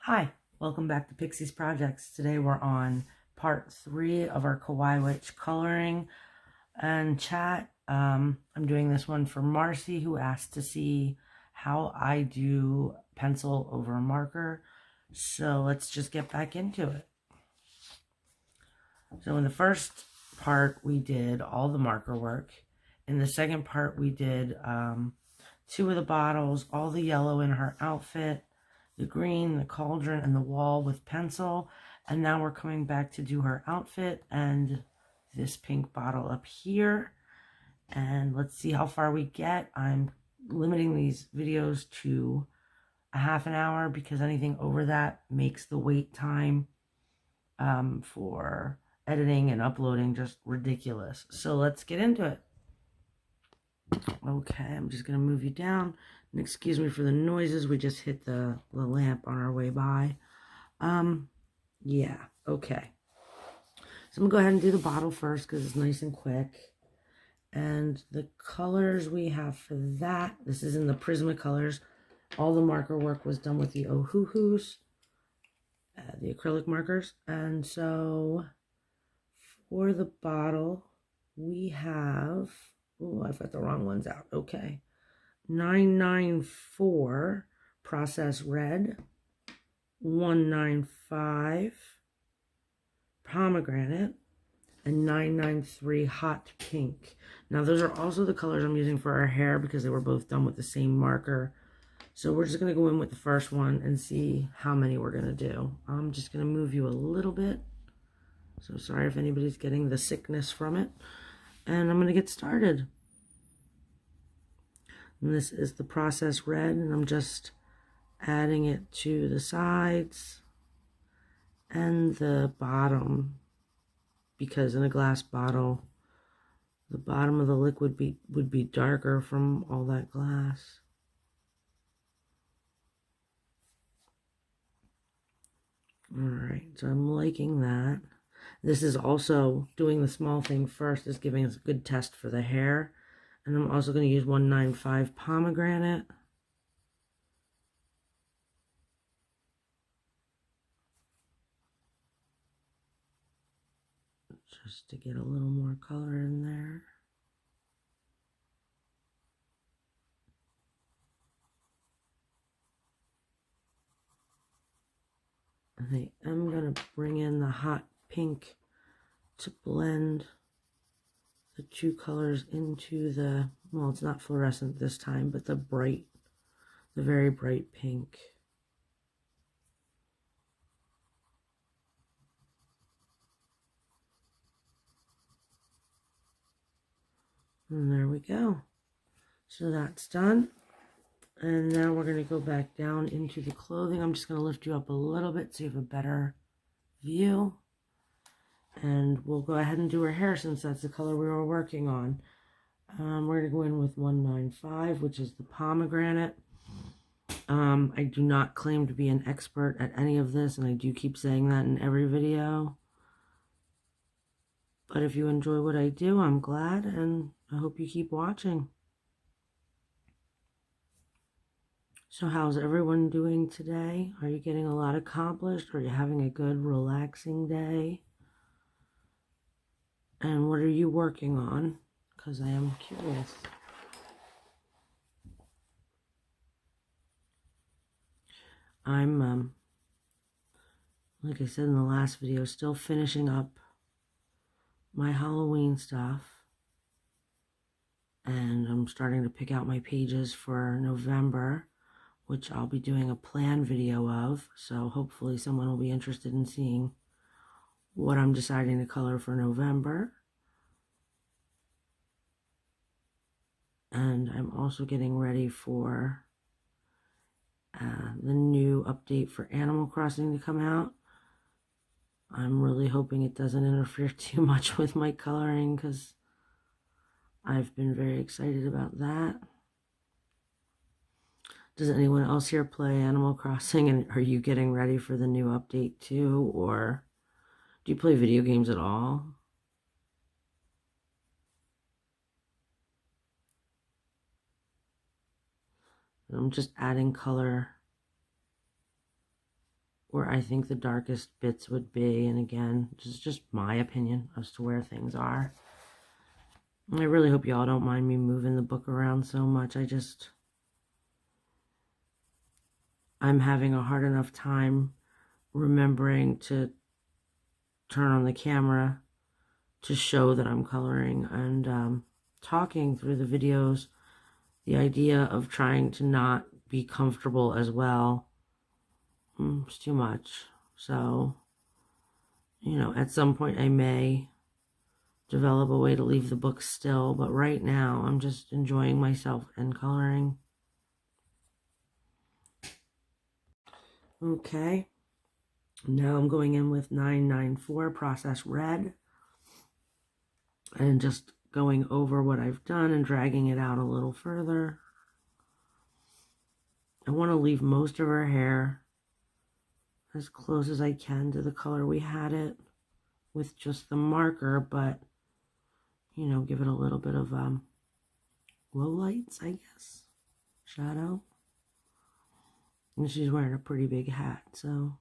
Hi, welcome back to Pixie's Projects. Today we're on part 3 of our Kawaii Witch coloring and chat. I'm doing this one for Marcy, who asked to see how I do pencil over marker. So let's just get back into it. So in the first part, we did all the marker work. In the second part, we did 2 of the bottles, all the yellow in her outfit, the green, the cauldron, and the wall with pencil. And now we're coming back to do her outfit and this pink bottle up here. And let's see how far we get. I'm limiting these videos to a half an hour because anything over that makes the wait time for editing and uploading just ridiculous. So let's get into it. Okay, I'm just going to move you down. And excuse me for the noises. We just hit the lamp on our way by. Yeah, okay. So I'm going to go ahead and do the bottle first because it's nice and quick. And the colors we have for that, this is in the Prismacolors. All the marker work was done with the Ohuhus, the acrylic markers. And so for the bottle, we have... Oh, I've got the wrong ones out. Okay. 994 process red. 195 pomegranate. And 993 hot pink. Now those are also the colors I'm using for our hair because they were both done with the same marker. So we're just going to go in with the first one and see how many we're going to do. I'm just going to move you a little bit. So sorry if anybody's getting the sickness from it. And I'm going to get started. And this is the process red, and I'm just adding it to the sides and the bottom, because in a glass bottle, the bottom of the liquid would be darker from all that glass. Alright, so I'm liking that. This is also doing the small thing first, is giving us a good test for the hair. And I'm also going to use 195 pomegranate. Just to get a little more color in there. I am going to bring in the hot pink to blend the two colors into the, well, it's not fluorescent this time, but the very bright pink. And there we go. So that's done. And now we're going to go back down into the clothing. I'm just going to lift you up a little bit so you have a better view. And we'll go ahead and do her hair since that's the color we were working on. We're going to go in with 195, which is the pomegranate. I do not claim to be an expert at any of this, and I do keep saying that in every video. But if you enjoy what I do, I'm glad, and I hope you keep watching. So how's everyone doing today? Are you getting a lot accomplished? Are you having a good, relaxing day? And what are you working on? Because I am curious. I'm, like I said in the last video, still finishing up my Halloween stuff. And I'm starting to pick out my pages for November, which I'll be doing a plan video of. So hopefully someone will be interested in seeing what I'm deciding to color for November. And I'm also getting ready for the new update for Animal Crossing to come out. I'm really hoping it doesn't interfere too much with my coloring because I've been very excited about that. Does anyone else here play Animal Crossing, and are you getting ready for the new update too, or do you play video games at all? I'm just adding color where I think the darkest bits would be. And again, this is just my opinion as to where things are. I really hope y'all don't mind me moving the book around so much. I'm having a hard enough time remembering to turn on the camera to show that I'm coloring, and talking through the videos, the idea of trying to not be comfortable as well, it's too much. So, you know, at some point I may develop a way to leave the book still, but right now I'm just enjoying myself and coloring. Okay, now I'm going in with 994 Process Red and just going over what I've done and dragging it out a little further. I want to leave most of her hair as close as I can to the color we had it with just the marker, but, you know, give it a little bit of low lights, I guess, shadow. And she's wearing a pretty big hat, so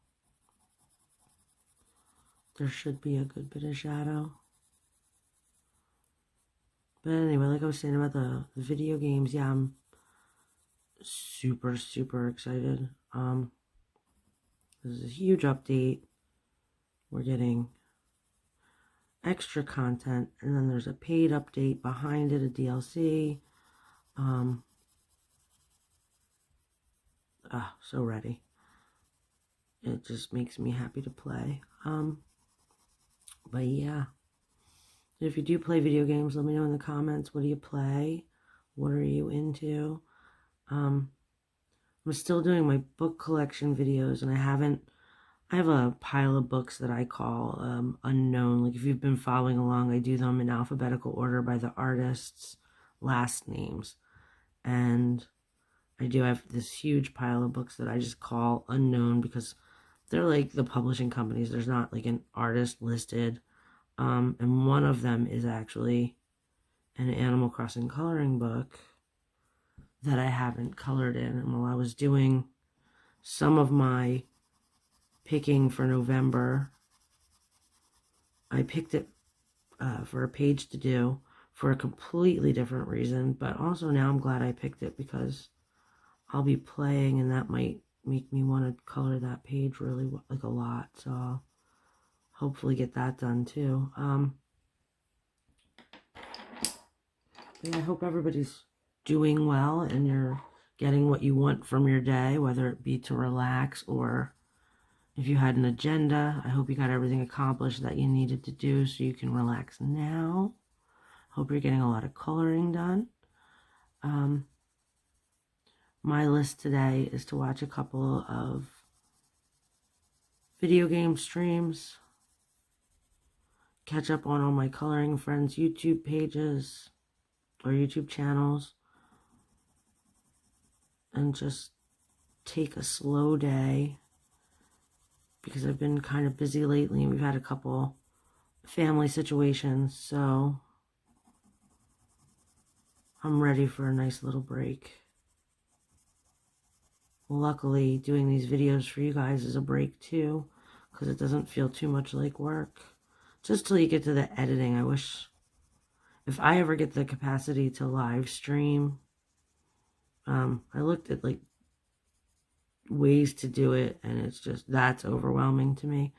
there should be a good bit of shadow. But anyway, like I was saying about the video games, yeah, I'm super excited. This is a huge update. We're getting extra content, and then there's a paid update behind it, a DLC. So ready. It just makes me happy to play. But yeah, if you do play video games, let me know in the comments. What do you play? What are you into? I'm still doing my book collection videos, and I have a pile of books that I call unknown. Like if you've been following along, I do them in alphabetical order by the artists' last names. And I do have this huge pile of books that I just call unknown because they're like the publishing companies. There's not like an artist listed. And one of them is actually an Animal Crossing coloring book that I haven't colored in. And while I was doing some of my picking for November, I picked it for a page to do for a completely different reason. But also now I'm glad I picked it because I'll be playing, and that might make me want to color that page really like a lot. So I'll hopefully get that done too. I hope everybody's doing well and you're getting what you want from your day, whether it be to relax or if you had an agenda. I hope you got everything accomplished that you needed to do so you can relax now. Hope you're getting a lot of coloring done. My list today is to watch a couple of video game streams, catch up on all my coloring friends' YouTube pages or YouTube channels, and just take a slow day because I've been kind of busy lately and we've had a couple family situations, so I'm ready for a nice little break. Luckily, doing these videos for you guys is a break too, because it doesn't feel too much like work. Just till you get to the editing, I wish, if I ever get the capacity to live stream, I looked at like ways to do it, and it's just, that's overwhelming to me,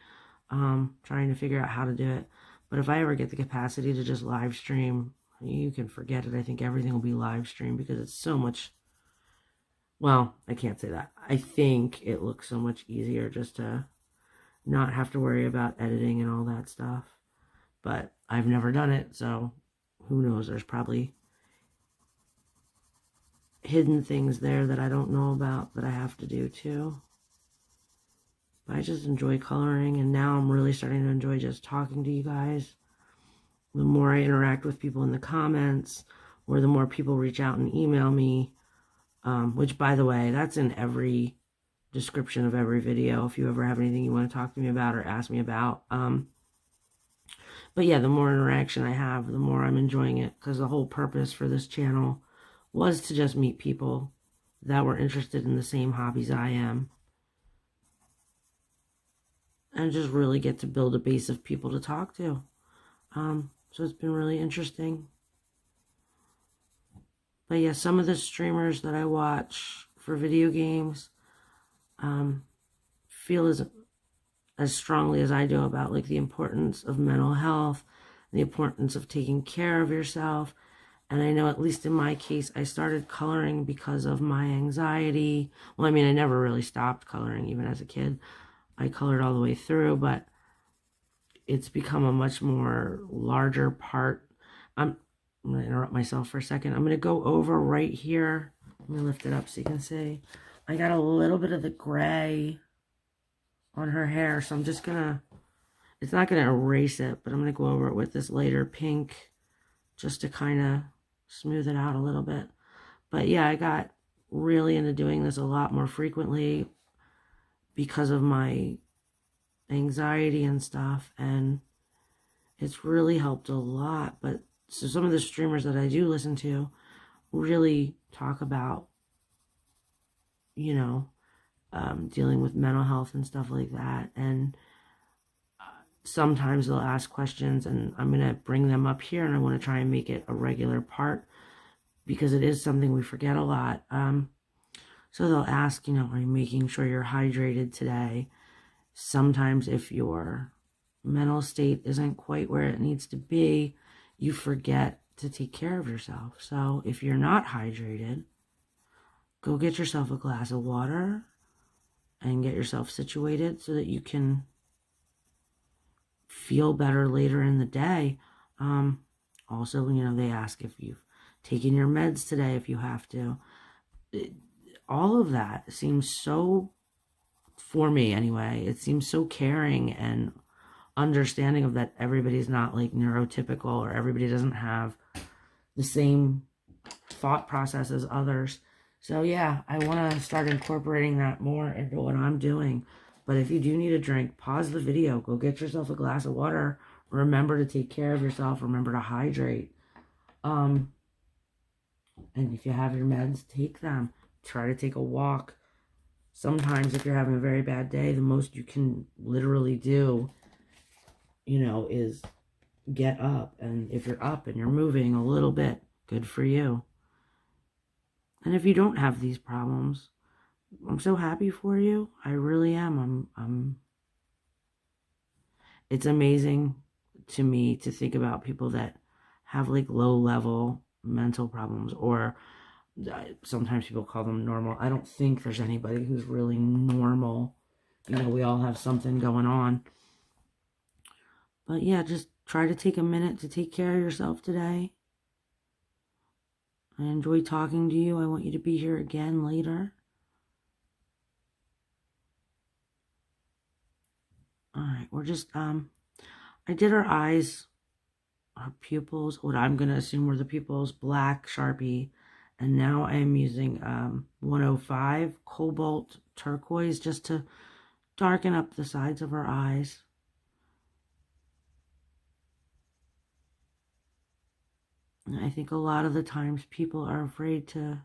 trying to figure out how to do it. But if I ever get the capacity to just live stream, you can forget it. I think everything will be live stream because it's so much, well, I can't say that. I think it looks so much easier just to not have to worry about editing and all that stuff. But I've never done it, so who knows? There's probably hidden things there that I don't know about that I have to do too. But I just enjoy coloring, and now I'm really starting to enjoy just talking to you guys. The more I interact with people in the comments, or the more people reach out and email me, which, by the way, that's in every description of every video if you ever have anything you want to talk to me about or ask me about. But yeah, the more interaction I have, the more I'm enjoying it, because the whole purpose for this channel was to just meet people that were interested in the same hobbies I am. and just really get to build a base of people to talk to. So it's been really interesting. But yeah, some of the streamers that I watch for video games feel as strongly as I do about like the importance of mental health, the importance of taking care of yourself. And I know, at least in my case, I started coloring because of my anxiety. Well, I mean, I never really stopped coloring, even as a kid. I colored all the way through, but it's become a much more larger part. I'm going to interrupt myself for a second. I'm going to go over right here. Let me lift it up so you can see. I got a little bit of the gray on her hair, so I'm just going to, it's not going to erase it, but I'm going to go over it with this lighter pink just to kind of smooth it out a little bit. But yeah, I got really into doing this a lot more frequently because of my anxiety and stuff, and it's really helped a lot. But so some of the streamers that I do listen to really talk about, you know, dealing with mental health and stuff like that. And sometimes they'll ask questions, and I'm going to bring them up here, and I want to try and make it a regular part because it is something we forget a lot. So they'll ask, you know, are you making sure you're hydrated today? Sometimes if your mental state isn't quite where it needs to be, you forget to take care of yourself. So if you're not hydrated, go get yourself a glass of water and get yourself situated so that you can feel better later in the day. Also, you know, they ask if you've taken your meds today, if you have to. All of that seems so, for me anyway, it seems so caring and understanding of that everybody's not like neurotypical, or everybody doesn't have the same thought process as others. So yeah, I want to start incorporating that more into what I'm doing. But if you do need a drink, pause the video, go get yourself a glass of water. Remember to take care of yourself. Remember to hydrate. And if you have your meds, take them. Try to take a walk. Sometimes if you're having a very bad day, the most you can literally do, you know, is get up. And if you're up and you're moving a little bit, good for you. And if you don't have these problems, I'm so happy for you. I really am. It's amazing to me to think about people that have like low level mental problems, or sometimes people call them normal. I don't think there's anybody who's really normal. You know, we all have something going on. But yeah, just try to take a minute to take care of yourself today. I enjoy talking to you. I want you to be here again later. Alright, we're just, I did her eyes, her pupils, what I'm going to assume were the pupils, black Sharpie. And now I am using 105 Cobalt Turquoise just to darken up the sides of her eyes. And I think a lot of the times people are afraid to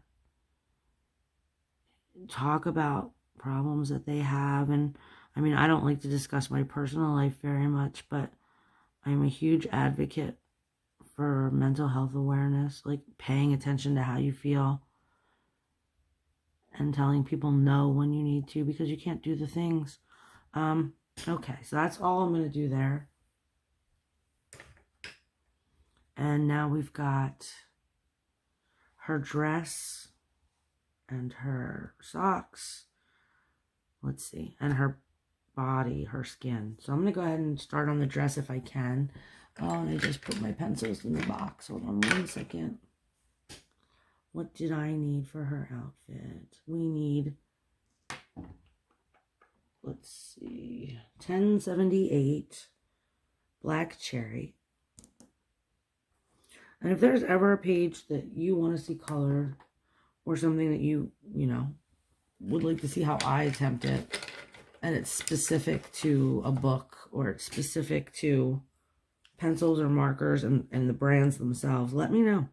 talk about problems that they have. And I mean, I don't like to discuss my personal life very much, but I'm a huge advocate for mental health awareness, like paying attention to how you feel and telling people no when you need to, because you can't do the things. Okay, so that's all I'm going to do there. And now we've got her dress and her socks. Let's see, and her body, her skin. So I'm going to go ahead and start on the dress if I can. Oh, and I just put my pencils in the box. Hold on 1 second. What did I need for her outfit? We need, let's see, 1078 black cherry. And if there's ever a page that you want to see colored, or something that you know, would like to see how I attempt it, and it's specific to a book, or it's specific to pencils or markers and the brands themselves, let me know.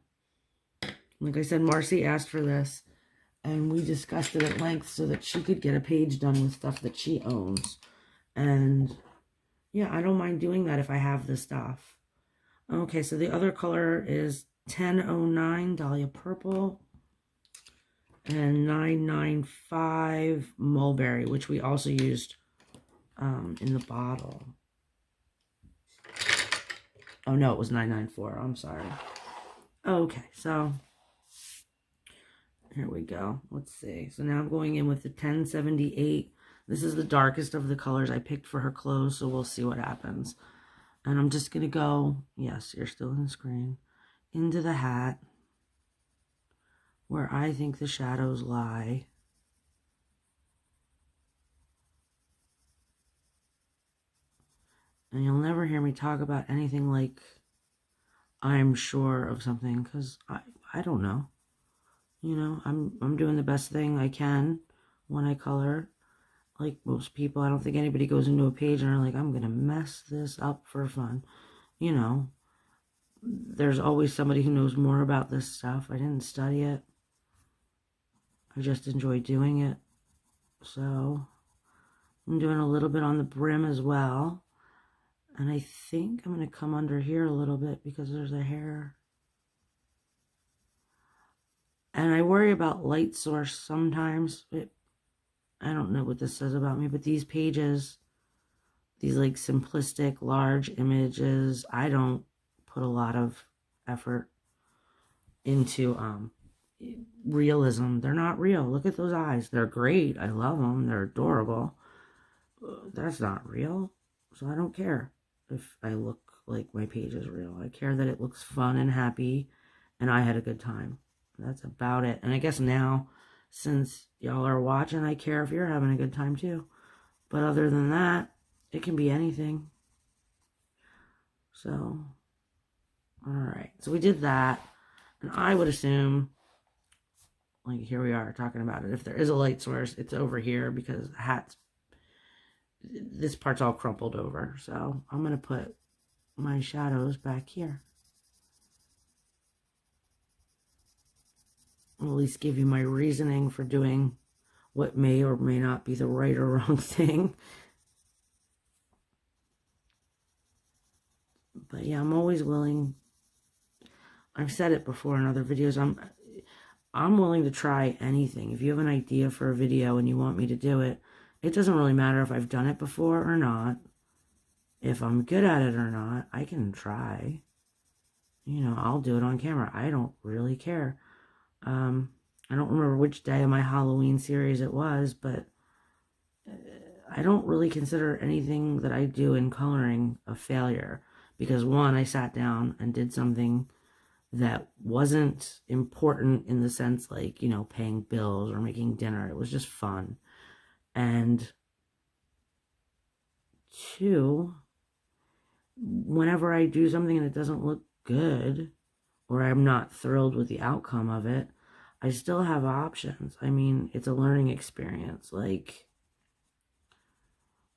Like I said, Marcy asked for this, and we discussed it at length so that she could get a page done with stuff that she owns. And Yeah, I don't mind doing that if I have the stuff. Okay, so the other color is 1009 Dahlia Purple and 995 Mulberry, which we also used in the bottle. Oh, no, it was 994. I'm sorry. Okay, so here we go. Let's see. So now I'm going in with the 1078. This is the darkest of the colors I picked for her clothes, so we'll see what happens. And I'm just going to go, yes, you're still in the screen, into the hat where I think the shadows lie. And you'll never hear me talk about anything like I'm sure of something, because I don't know. You know, I'm doing the best thing I can when I color. Like most people, I don't think anybody goes into a page and are like, I'm going to mess this up for fun. You know, there's always somebody who knows more about this stuff. I didn't study it. I just enjoy doing it. So I'm doing a little bit on the brim as well. And I think I'm going to come under here a little bit because there's a hair. And I worry about light source sometimes. I don't know what this says about me, but these pages, these like simplistic, large images, I don't put a lot of effort into realism. They're not real. Look at those eyes. They're great. I love them. They're adorable. That's not real. So I don't care if I look like my page is real. I care that it looks fun and happy and I had a good time. That's about it. And I guess now, since y'all are watching, I care if you're having a good time too. But other than that, it can be anything. So, alright. So we did that. And I would assume, like here we are talking about it. If there is a light source, it's over here because the hat's, this part's all crumpled over. So I'm going to put my shadows back here. I'll at least give you my reasoning for doing what may or may not be the right or wrong thing. But yeah, I'm always willing. I've said it before in other videos. I'm willing to try anything. If you have an idea for a video and you want me to do it, it doesn't really matter if I've done it before or not. If I'm good at it or not, I can try. You know, I'll do it on camera. I don't really care. I don't remember which day of my Halloween series it was, but I don't really consider anything that I do in coloring a failure. Because one, I sat down and did something that wasn't important in the sense like, you know, paying bills or making dinner. It was just fun. And two, whenever I do something and it doesn't look good, or I'm not thrilled with the outcome of it, I still have options. I mean, it's a learning experience. Like,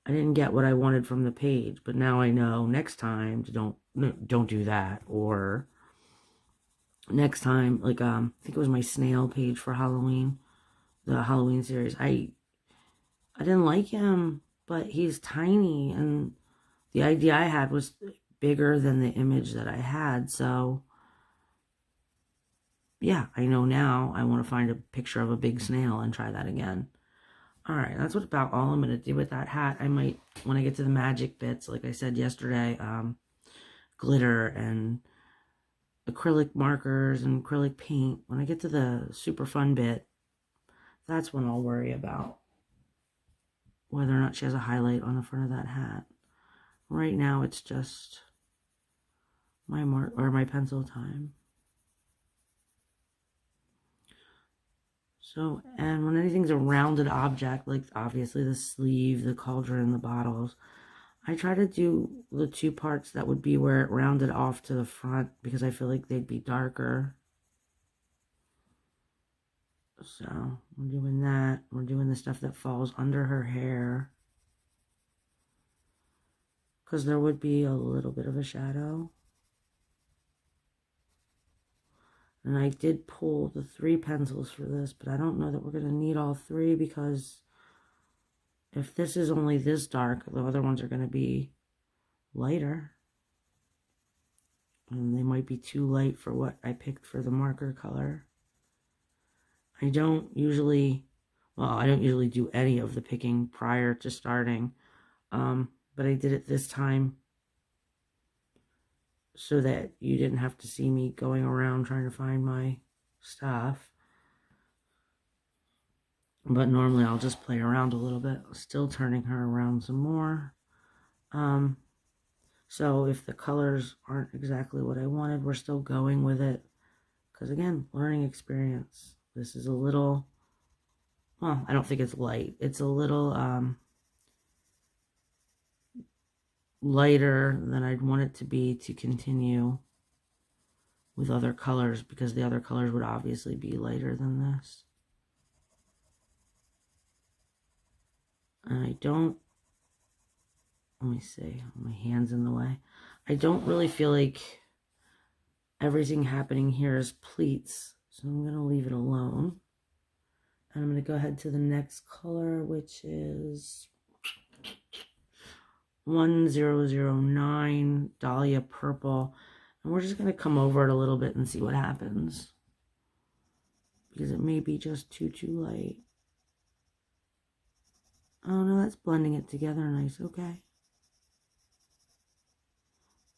I didn't get what I wanted from the page, but now I know next time to don't do that. Or next time, like I think it was my snail page for Halloween, the Halloween series. I didn't like him, but he's tiny, and the idea I had was bigger than the image that I had. So yeah, I know now I want to find a picture of a big snail and try that again. Alright, that's about all I'm going to do with that hat. I might, when I get to the magic bits, like I said yesterday, glitter and acrylic markers and acrylic paint. When I get to the super fun bit, that's when I'll worry about whether or not she has a highlight on the front of that hat. Right now, it's just my pencil time. So, and when anything's a rounded object, like obviously the sleeve, the cauldron, the bottles, I try to do the two parts that would be where it rounded off to the front because I feel like they'd be darker. So, we're doing that. We're doing the stuff that falls under her hair, because there would be a little bit of a shadow. And I did pull the 3 pencils for this, but I don't know that we're going to need all 3, because if this is only this dark, the other ones are going to be lighter. And they might be too light for what I picked for the marker color. I don't usually do any of the picking prior to starting. But I did it this time so that you didn't have to see me going around trying to find my stuff. But normally I'll just play around a little bit, still turning her around some more. So if the colors aren't exactly what I wanted, we're still going with it. Because again, learning experience. This is a little, well, I don't think it's light. It's a little lighter than I'd want it to be to continue with other colors, because the other colors would obviously be lighter than this. And I don't, let me see, my hand's in the way. I don't really feel like everything happening here is pleats, so I'm going to leave it alone. And I'm going to go ahead to the next color, which is 1009 Dahlia Purple. And we're just going to come over it a little bit and see what happens, because it may be just too light. Oh no, that's blending it together nice. Okay.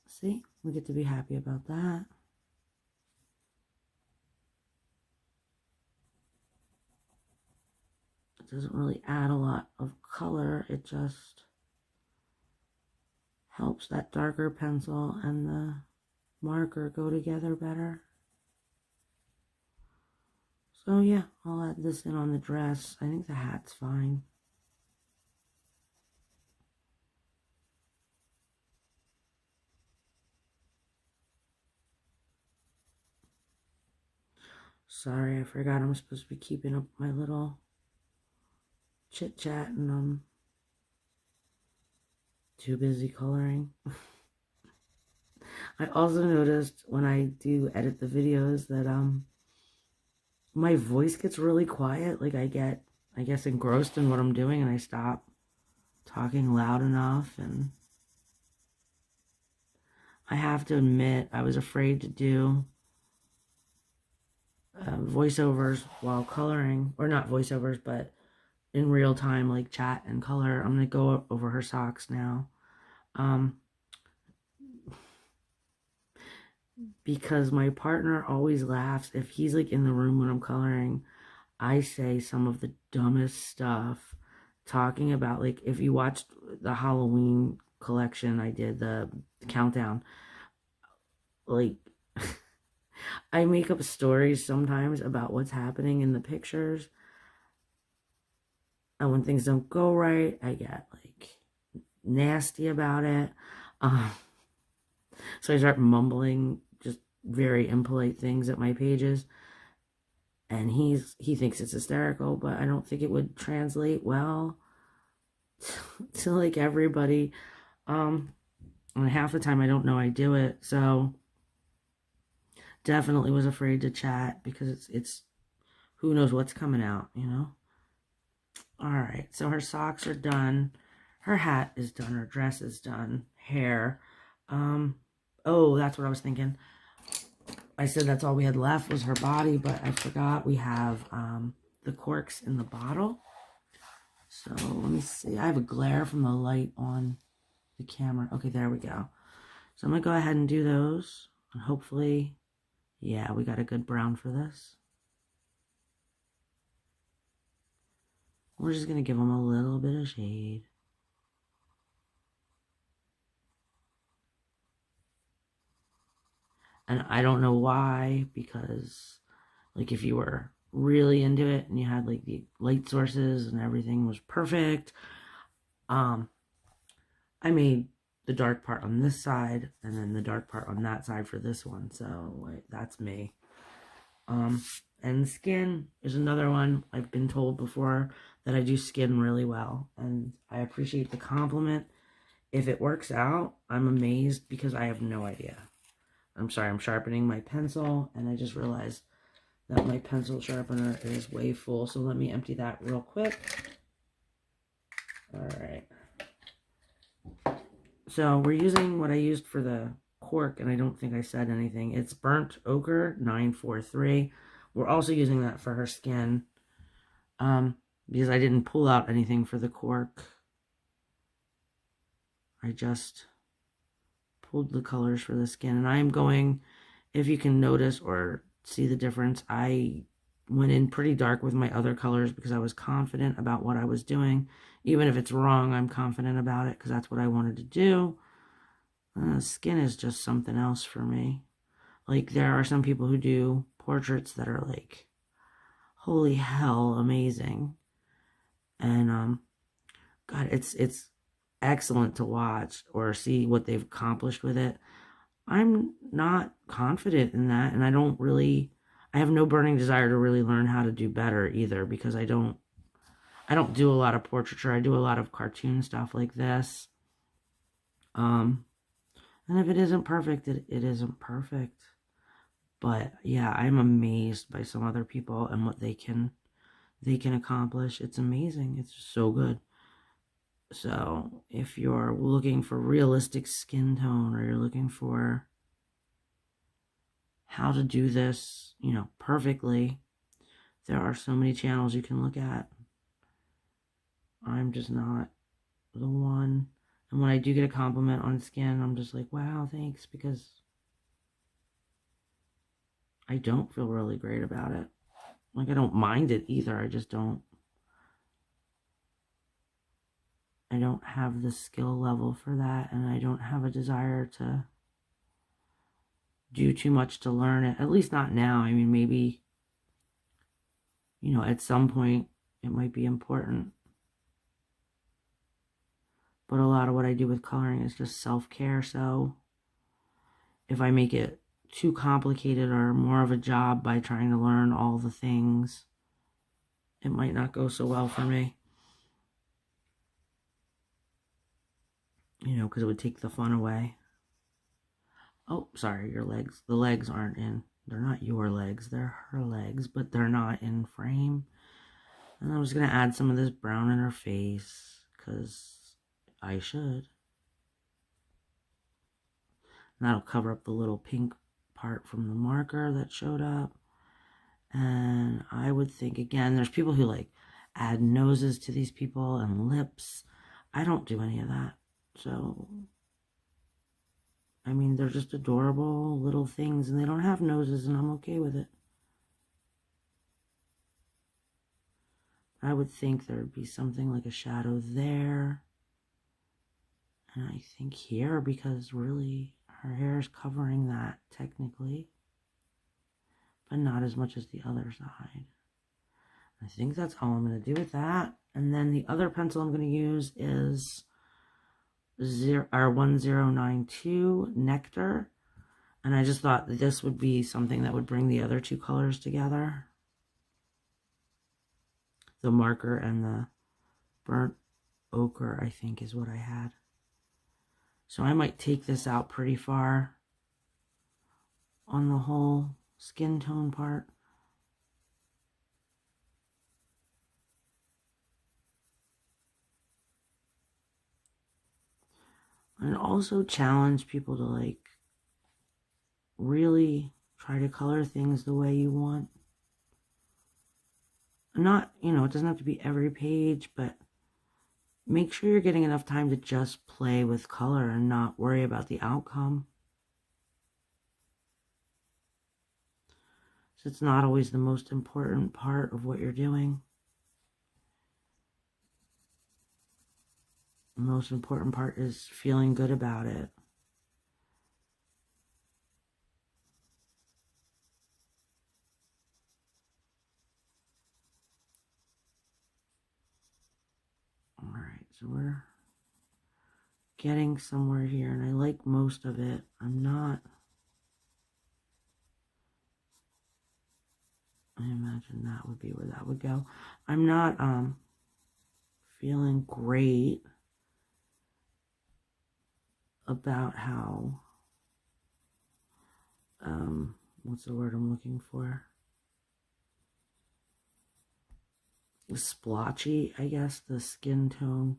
See, we get to be happy about that. It doesn't really add a lot of color. It just helps that darker pencil and the marker go together better. So yeah, I'll add this in on the dress. I think the hat's fine. Sorry, I forgot I'm supposed to be keeping up my little chit chat, and I'm too busy coloring. I also noticed when I do edit the videos that my voice gets really quiet. Like I get, I guess, engrossed in what I'm doing, and I stop talking loud enough. And I have to admit, I was afraid to do voiceovers while coloring, or not voiceovers, but in real time, like chat and color. I'm gonna go over her socks now, because my partner always laughs if he's like in the room when I'm coloring. I say some of the dumbest stuff, talking about, like, if you watched the Halloween collection I did, the countdown, like I make up stories sometimes about what's happening in the pictures, and when things don't go right, I get like nasty about it. So I start mumbling just very impolite things at my pages, and he thinks it's hysterical, but I don't think it would translate well to like everybody. And half the time I don't know I do it, so definitely was afraid to chat, because it's who knows what's coming out, you know. All right, so her socks are done, her hat is done, her dress is done, hair. Oh, that's what I was thinking. I said that's all we had left was her body, but I forgot we have the corks in the bottle. So let me see. I have a glare from the light on the camera. Okay, there we go. So I'm going to go ahead and do those. And hopefully, yeah, we got a good brown for this. We're just going to give them a little bit of shade. And I don't know why, because like if you were really into it and you had like the light sources and everything was perfect, I made the dark part on this side and then the dark part on that side for this one. So like, that's me. And skin is another one. I've been told before that I do skin really well, and I appreciate the compliment. If it works out, I'm amazed, because I have no idea. I'm sorry, I'm sharpening my pencil, and I just realized that my pencil sharpener is way full, so let me empty that real quick. All right. So we're using what I used for the cork, and I don't think I said anything. It's Burnt Ochre 943. We're also using that for her skin, because I didn't pull out anything for the cork. I just pulled the colors for the skin, and I am going, if you can notice or see the difference, I went in pretty dark with my other colors because I was confident about what I was doing. Even if it's wrong, I'm confident about it because that's what I wanted to do. Skin is just something else for me. Like, there are some people who do portraits that are like, holy hell, amazing. And God, it's excellent to watch or see what they've accomplished with it. I'm not confident in that, and I have no burning desire to really learn how to do better either, because I don't do a lot of portraiture. I do a lot of cartoon stuff like this. And if it isn't perfect, it isn't perfect. But yeah, I'm amazed by some other people and what they can accomplish. It's amazing. It's so good. So if you're looking for realistic skin tone, or you're looking for how to do this, perfectly, there are so many channels you can look at. I'm just not the one. And when I do get a compliment on skin, I'm just like, wow, thanks, because I don't feel really great about it. Like, I don't mind it either. I just don't. I don't have the skill level for that, and I don't have a desire to do too much to learn it. At least not now. I mean, maybe, at some point it might be important. But a lot of what I do with coloring is just self-care, so if I make it too complicated or more of a job by trying to learn all the things, it might not go so well for me. Because it would take the fun away. Oh, sorry, your legs. The legs aren't in. They're not your legs. They're her legs, but they're not in frame. And I'm just going to add some of this brown in her face, because I should. And that'll cover up the little pink part from the marker that showed up. And I would think, again, there's people who like add noses to these people and lips. I don't do any of that. So, I mean, they're just adorable little things, and they don't have noses, and I'm okay with it. I would think there'd be something like a shadow there. And I think here, because really her hair is covering that technically, but not as much as the other side. I think that's all I'm going to do with that. And then the other pencil I'm going to use is 1092 Nectar. And I just thought that this would be something that would bring the other two colors together. The marker and the burnt ochre, I think, is what I had. So I might take this out pretty far on the whole skin tone part. And also challenge people to like really try to color things the way you want. Not, it doesn't have to be every page, but make sure you're getting enough time to just play with color and not worry about the outcome. So it's not always the most important part of what you're doing. The most important part is feeling good about it. All right, so we're getting somewhere here, and I like most of it. I imagine that would be where that would go. I'm not feeling great about how what's the word I'm looking for? Splotchy, I guess, the skin tone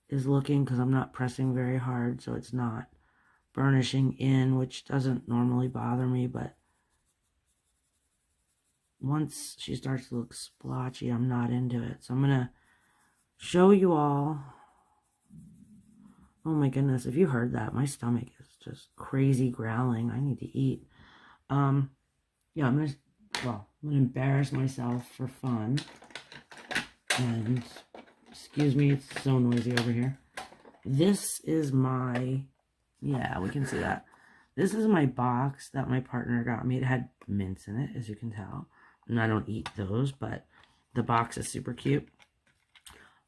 is looking, because I'm not pressing very hard, so it's not burnishing in, which doesn't normally bother me, but once she starts to look splotchy, I'm not into it. So I'm going to show you all. Oh my goodness, if you heard that, my stomach is just crazy growling. I need to eat. Yeah, I'm gonna embarrass myself for fun. And excuse me, it's so noisy over here. This is my, yeah, we can see that. This is my box that my partner got me. It had mints in it, as you can tell. And I don't eat those, but the box is super cute.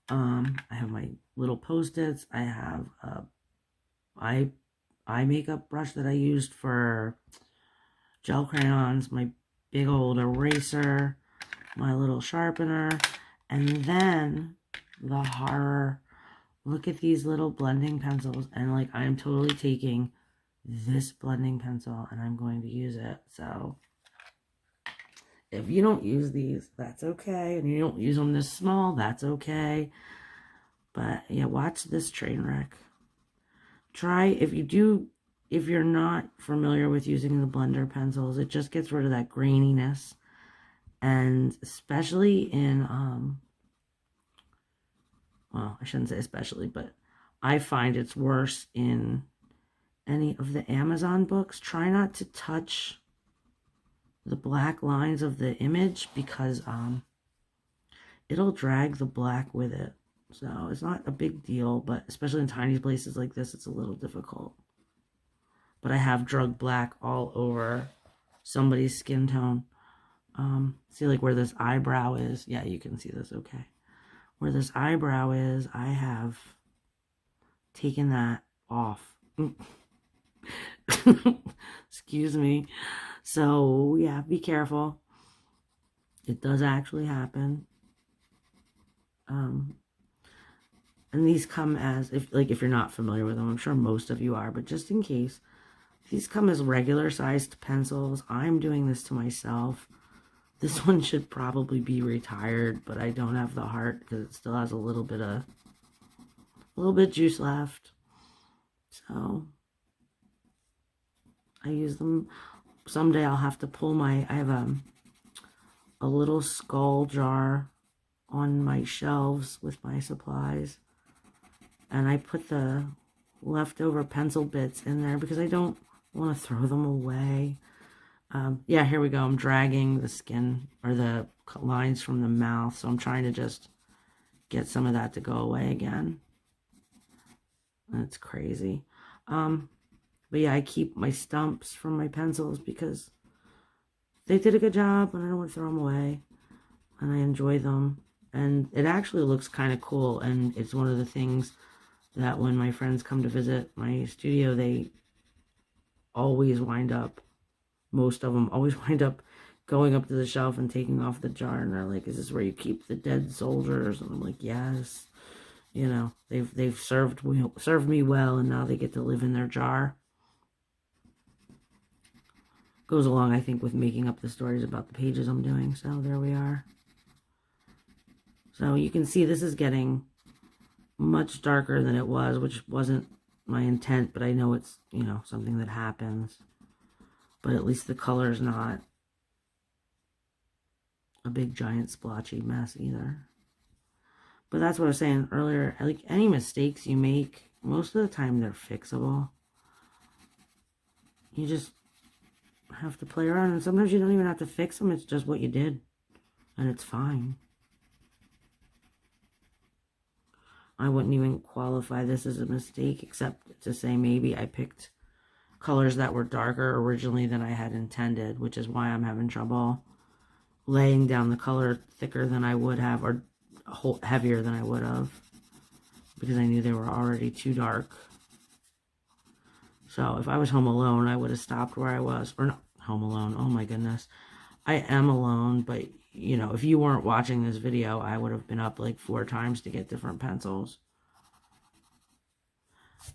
I have my little Post-its. I have a eye makeup brush that I used for gel crayons, my big old eraser, my little sharpener, and then the horror. Look at these little blending pencils, and like I am totally taking this blending pencil and I'm going to use it. So if you don't use these, that's okay. And you don't use them this small, that's okay. But yeah, watch this train wreck. Try, if you're not familiar with using the blender pencils, it just gets rid of that graininess. And especially in, well, I shouldn't say especially, but I find it's worse in any of the Amazon books. Try not to touch the black lines of the image, because it'll drag the black with it. So it's not a big deal, but especially in tiny places like this, it's a little difficult. But I have drug black all over somebody's skin tone. See, like where this eyebrow is. Yeah, you can see this okay. Where this eyebrow is, I have taken that off. Excuse me. So yeah, be careful. It does actually happen. And these come as, if you're not familiar with them, I'm sure most of you are, but just in case, these come as regular sized pencils. I'm doing this to myself. This one should probably be retired, but I don't have the heart because it still has a little bit juice left. So I use them. Someday I'll have to pull I have a little skull jar on my shelves with my supplies. And I put the leftover pencil bits in there because I don't want to throw them away. Yeah, here we go. I'm dragging the skin or the lines from the mouth. So I'm trying to just get some of that to go away again. That's crazy. But yeah, I keep my stumps from my pencils because they did a good job and I don't want to throw them away. And I enjoy them. And it actually looks kind of cool. And it's one of the things that when my friends come to visit my studio, they always wind up, most of them always wind up going up to the shelf and taking off the jar. And they're like, is this where you keep the dead soldiers? And I'm like, yes. You know, they've served me well, and now they get to live in their jar. Goes along, I think, with making up the stories about the pages I'm doing. So there we are. So you can see this is getting much darker than it was, which wasn't my intent, but I know it's, you know, something that happens. But at least the color is not a big giant splotchy mess either. But that's what I was saying earlier. Like, any mistakes you make, most of the time they're fixable. You just have to play around, and sometimes you don't even have to fix them. It's just what you did, and it's fine. I wouldn't even qualify this as a mistake, except to say maybe I picked colors that were darker originally than I had intended, which is why I'm having trouble laying down the color thicker than I would have, or heavier than I would have, because I knew they were already too dark. So if I was home alone, I would have stopped where I was. Or not home alone, oh my goodness. I am alone, but you know, if you weren't watching this video, I would have been up like 4 times to get different pencils.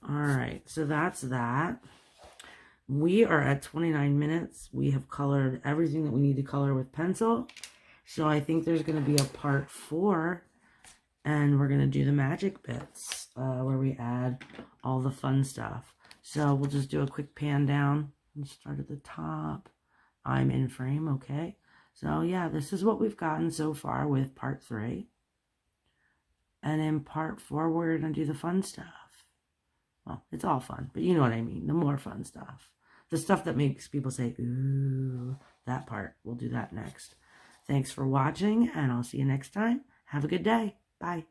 Alright, so that's that. We are at 29 minutes. We have colored everything that we need to color with pencil. So I think there's going to be a part 4 And we're going to do the magic bits where we add all the fun stuff. So we'll just do a quick pan down and start at the top. I'm in frame, okay? So yeah, this is what we've gotten so far with part 3. And in part 4, we're going to do the fun stuff. Well, it's all fun, but you know what I mean. The more fun stuff. The stuff that makes people say, ooh, that part. We'll do that next. Thanks for watching, and I'll see you next time. Have a good day. Bye.